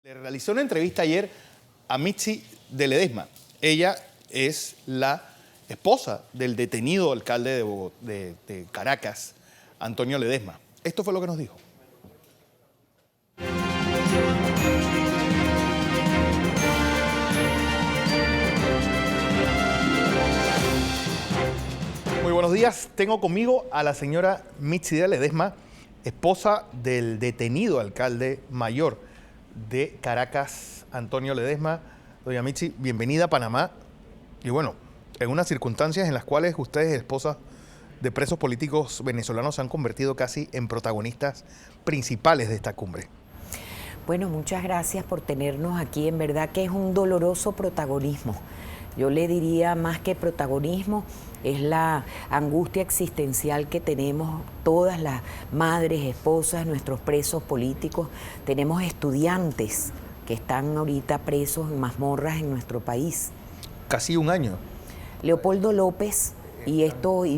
Le realicé una entrevista ayer a Mitzi de Ledesma. Ella es la esposa del detenido alcalde de Caracas, Antonio Ledesma. Esto fue lo que nos dijo. Muy buenos días. Tengo conmigo a la señora Mitzi de Ledesma, esposa del detenido alcalde mayor de Caracas, Antonio Ledesma. Doña Mitzi, bienvenida a Panamá. Y bueno, en unas circunstancias en las cuales ustedes, esposas de presos políticos venezolanos, se han convertido casi en protagonistas principales de esta cumbre. Bueno, muchas gracias por tenernos aquí. En verdad que es un doloroso protagonismo. Yo le diría más que protagonismo, es la angustia existencial que tenemos todas las madres, esposas, nuestros presos políticos. Tenemos estudiantes que están ahorita presos en mazmorras en nuestro país. Casi un año. Leopoldo López, y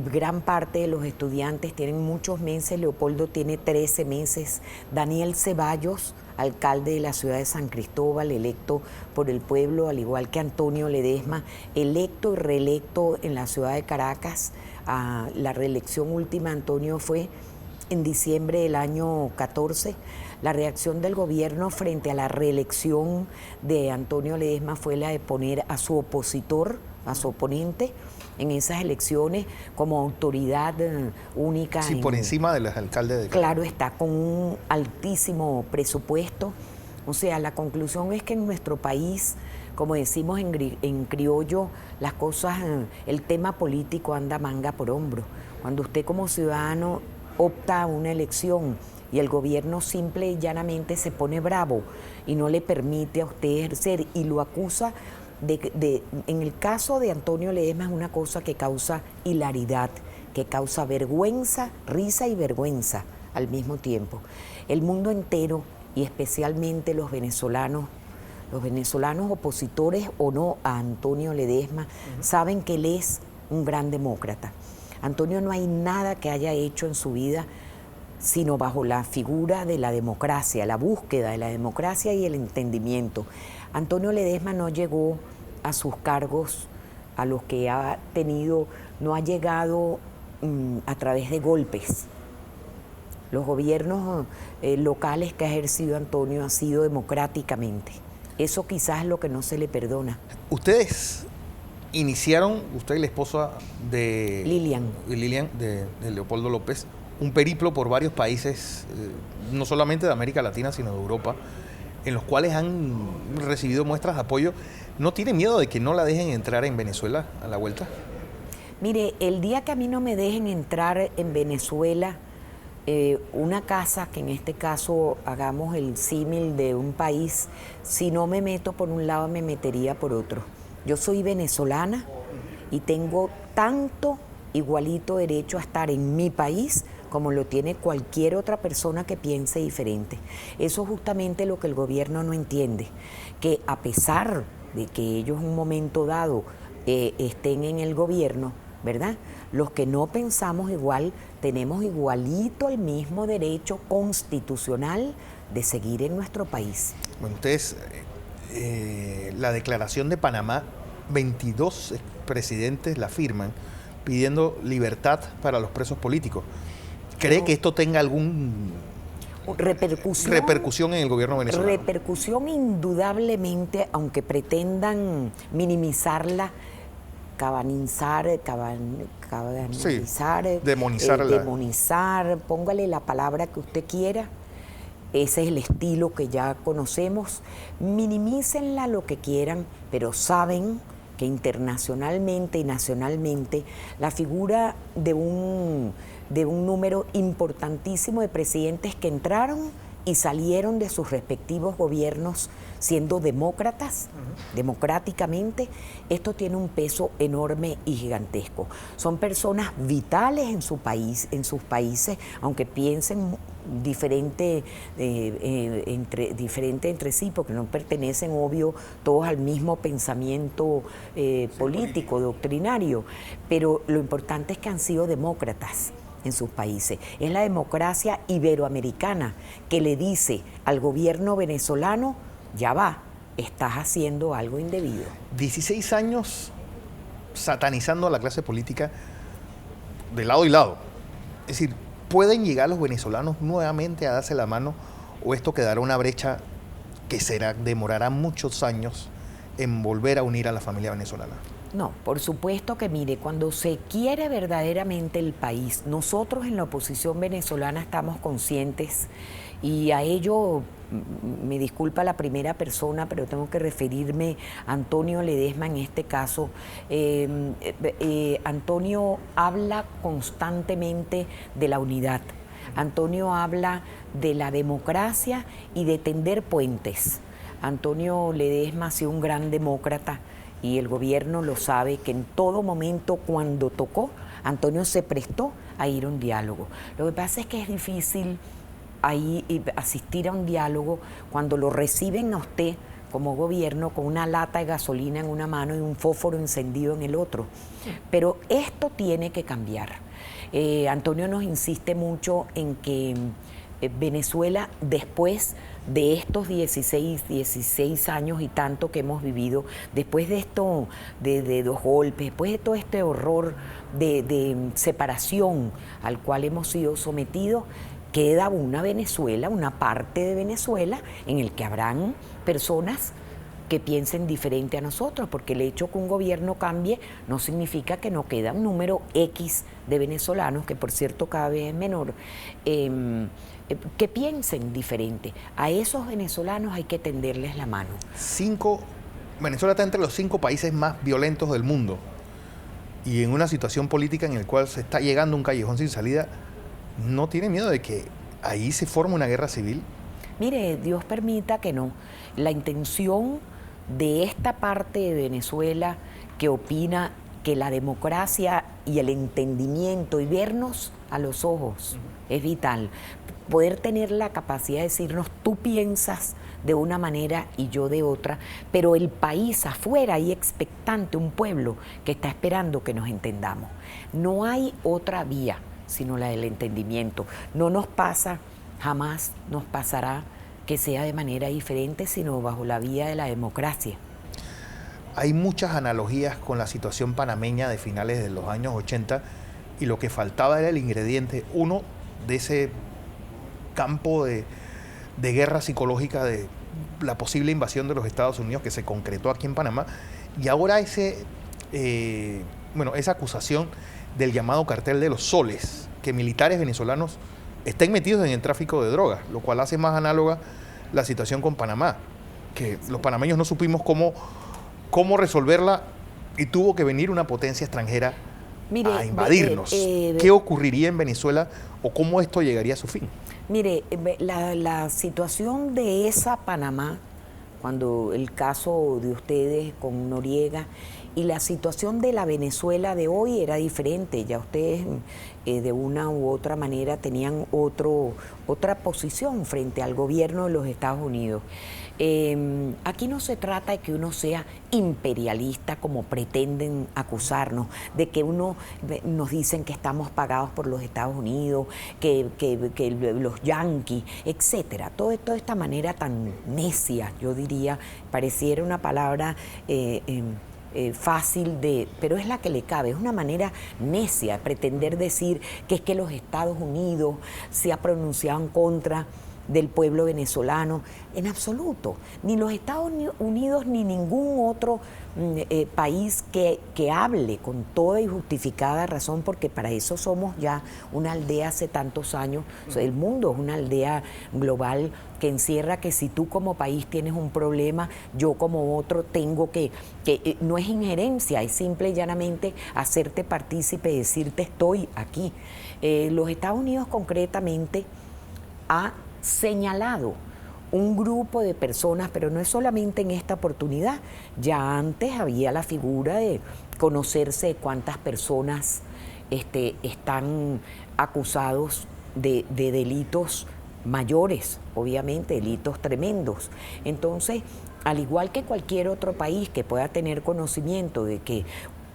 gran parte de los estudiantes tienen muchos meses. Leopoldo tiene 13 meses. Daniel Ceballos, alcalde de la ciudad de San Cristóbal, electo por el pueblo, al igual que Antonio Ledesma, electo y reelecto en la ciudad de Caracas. La reelección última, Antonio, fue en diciembre del año 14. La reacción del gobierno frente a la reelección de Antonio Ledesma fue la de poner a su opositor, a su oponente, en esas elecciones como autoridad única. Sí, por encima de los alcaldes de Caracas. Claro está, con un altísimo presupuesto. O sea, la conclusión es que en nuestro país, como decimos en criollo, las cosas, el tema político anda manga por hombro. Cuando usted como ciudadano opta a una elección y el gobierno simple y llanamente se pone bravo y no le permite a usted ejercer y lo acusa en el caso de Antonio Ledesma, es una cosa que causa hilaridad, que causa vergüenza, risa y vergüenza al mismo tiempo. El mundo entero, y especialmente los venezolanos opositores o no a Antonio Ledesma, saben que él es un gran demócrata. Antonio no hay nada que haya hecho en su vida sino bajo la figura de la democracia, la búsqueda de la democracia y el entendimiento. Antonio Ledesma no llegó a sus cargos, a los que ha tenido, no ha llegado a través de golpes. Los gobiernos locales que ha ejercido Antonio ha sido democráticamente. Eso quizás es lo que no se le perdona. Ustedes iniciaron, usted y la esposa de Lilian, de Leopoldo López, un periplo por varios países, no solamente de América Latina, sino de Europa, en los cuales han recibido muestras de apoyo. ¿No tiene miedo de que no la dejen entrar en Venezuela a la vuelta? Mire, el día que a mí no me dejen entrar en Venezuela, una casa, que en este caso hagamos el símil de un país, si no me meto por un lado, me metería por otro. Yo soy venezolana y tengo tanto igualito derecho a estar en mi país como lo tiene cualquier otra persona que piense diferente. Eso es justamente lo que el gobierno no entiende, que a pesar de que ellos en un momento dado estén en el gobierno, ¿verdad? Los que no pensamos igual tenemos igualito el mismo derecho constitucional de seguir en nuestro país. Bueno, ustedes, la declaración de Panamá, 22 presidentes la firman pidiendo libertad para los presos políticos. ¿Cree que esto tenga algún repercusión en el gobierno venezolano? Repercusión indudablemente, aunque pretendan minimizarla, demonizar, póngale la palabra que usted quiera. Ese es el estilo que ya conocemos. Minimícenla lo que quieran, pero saben que internacionalmente y nacionalmente la figura de un número importantísimo de presidentes que entraron y salieron de sus respectivos gobiernos siendo demócratas, democráticamente, esto tiene un peso enorme y gigantesco. Son personas vitales en su país, en sus países, aunque piensen diferente entre sí, porque no pertenecen, obvio, todos al mismo pensamiento político, doctrinario, pero lo importante es que han sido demócratas en sus países. Es la democracia iberoamericana que le dice al gobierno venezolano: ya va, estás haciendo algo indebido. 16 años satanizando a la clase política de lado y lado. Es decir, ¿pueden llegar los venezolanos nuevamente a darse la mano o esto quedará una brecha que demorará muchos años en volver a unir a la familia venezolana? No, por supuesto que mire, cuando se quiere verdaderamente el país, nosotros en la oposición venezolana estamos conscientes y a ello, me disculpa la primera persona, pero tengo que referirme a Antonio Ledesma en este caso. Antonio habla constantemente de la unidad. Antonio habla de la democracia y de tender puentes. Antonio Ledesma ha sido un gran demócrata y el gobierno lo sabe, que en todo momento cuando tocó, Antonio se prestó a ir a un diálogo. Lo que pasa es que es difícil ahí asistir a un diálogo cuando lo reciben a usted como gobierno con una lata de gasolina en una mano y un fósforo encendido en el otro. Pero esto tiene que cambiar. Antonio nos insiste mucho en que Venezuela, después de estos 16 años y tanto que hemos vivido, después de esto, de 2 golpes, después de todo este horror de separación al cual hemos sido sometidos, queda una Venezuela, una parte de Venezuela en el que habrán personas que piensen diferente a nosotros, porque el hecho que un gobierno cambie no significa que no queda un número X de venezolanos, que por cierto cada vez es menor, que piensen diferente. A esos venezolanos hay que tenderles la mano. Venezuela está entre los 5 países más violentos del mundo y en una situación política en la cual se está llegando a un callejón sin salida. ¿No tiene miedo de que ahí se forme una guerra civil? Mire, Dios permita que no. La intención de esta parte de Venezuela que opina que la democracia y el entendimiento y vernos a los ojos es vital. Poder tener la capacidad de decirnos, tú piensas de una manera y yo de otra, pero el país afuera hay expectante, un pueblo que está esperando que nos entendamos. No hay otra vía sino la del entendimiento. No nos pasa, jamás nos pasará que sea de manera diferente, sino bajo la vía de la democracia. Hay muchas analogías con la situación panameña de finales de los años 80 y lo que faltaba era el ingrediente, uno, de ese campo de guerra psicológica de la posible invasión de los Estados Unidos que se concretó aquí en Panamá, y ahora esa acusación del llamado cartel de los soles, que militares venezolanos estén metidos en el tráfico de drogas, lo cual hace más análoga la situación con Panamá, que los panameños no supimos cómo resolverla y tuvo que venir una potencia extranjera a invadirnos. ¿Qué ocurriría en Venezuela o cómo esto llegaría a su fin? Mire, la situación de esa Panamá, cuando el caso de ustedes con Noriega, y la situación de la Venezuela de hoy era diferente. Ya ustedes de una u otra manera tenían otra posición frente al gobierno de los Estados Unidos. Aquí no se trata de que uno sea imperialista como pretenden acusarnos, de que nos dicen que estamos pagados por los Estados Unidos, que los yanquis, etcétera. Toda esta manera tan necia, yo diría, pareciera una palabra fácil pero es la que le cabe, es una manera necia pretender decir que es que los Estados Unidos se ha pronunciado en contra del pueblo venezolano, en absoluto. Ni los Estados Unidos ni ningún otro país que hable con toda y justificada razón, porque para eso somos ya una aldea hace tantos años. O sea, el mundo es una aldea global que encierra que si tú como país tienes un problema, yo como otro tengo que no es injerencia, es simple y llanamente hacerte partícipe, decirte estoy aquí. Los Estados Unidos concretamente ha señalado un grupo de personas, pero no es solamente en esta oportunidad, ya antes había la figura de conocerse de cuántas personas están acusados de delitos mayores, obviamente, delitos tremendos. Entonces, al igual que cualquier otro país que pueda tener conocimiento de que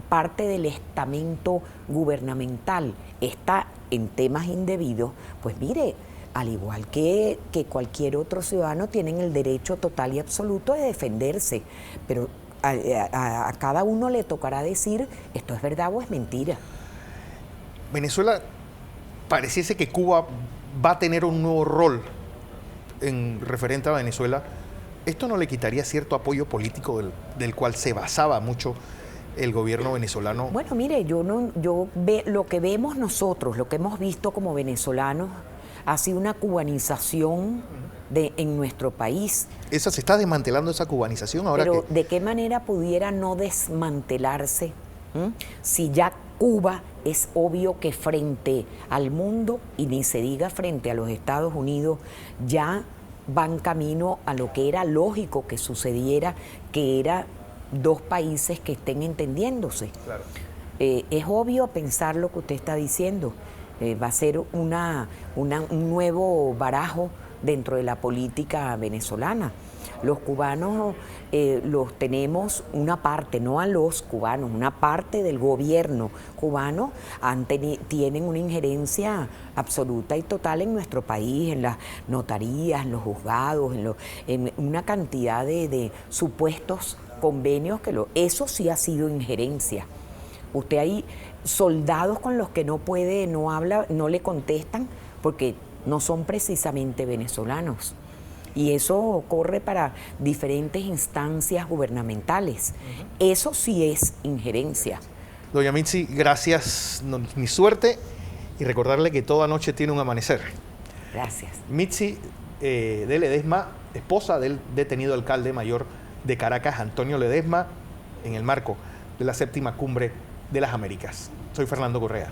parte del estamento gubernamental está en temas indebidos, pues mire, al igual que cualquier otro ciudadano, tienen el derecho total y absoluto de defenderse, pero a cada uno le tocará decir esto es verdad o es mentira. Venezuela, pareciese que Cuba va a tener un nuevo rol en referente a Venezuela. ¿Esto no le quitaría cierto apoyo político del cual se basaba mucho el gobierno venezolano? Bueno, mire, lo que vemos nosotros, lo que hemos visto como venezolanos, ha sido una cubanización en nuestro país. ¿Se está desmantelando esa cubanización ahora? Pero ¿de qué manera pudiera no desmantelarse? Si ya Cuba es obvio que frente al mundo, y ni se diga frente a los Estados Unidos, ya van camino a lo que era lógico que sucediera, que era dos países que estén entendiéndose. Claro. Es obvio pensar lo que usted está diciendo. Va a ser un nuevo barajo dentro de la política venezolana. Los cubanos los tenemos una parte, no a los cubanos, una parte del gobierno cubano tienen una injerencia absoluta y total en nuestro país, en las notarías, en los juzgados, en una cantidad de supuestos convenios eso sí ha sido injerencia. Usted hay soldados con los que no puede, no habla, no le contestan porque no son precisamente venezolanos. Y eso ocurre para diferentes instancias gubernamentales. Eso sí es injerencia. Doña Mitzi, gracias, mi suerte, y recordarle que toda noche tiene un amanecer. Gracias. Mitzi de Ledesma, esposa del detenido alcalde mayor de Caracas, Antonio Ledesma, en el marco de la 7ª Cumbre de las Américas. Soy Fernando Correa.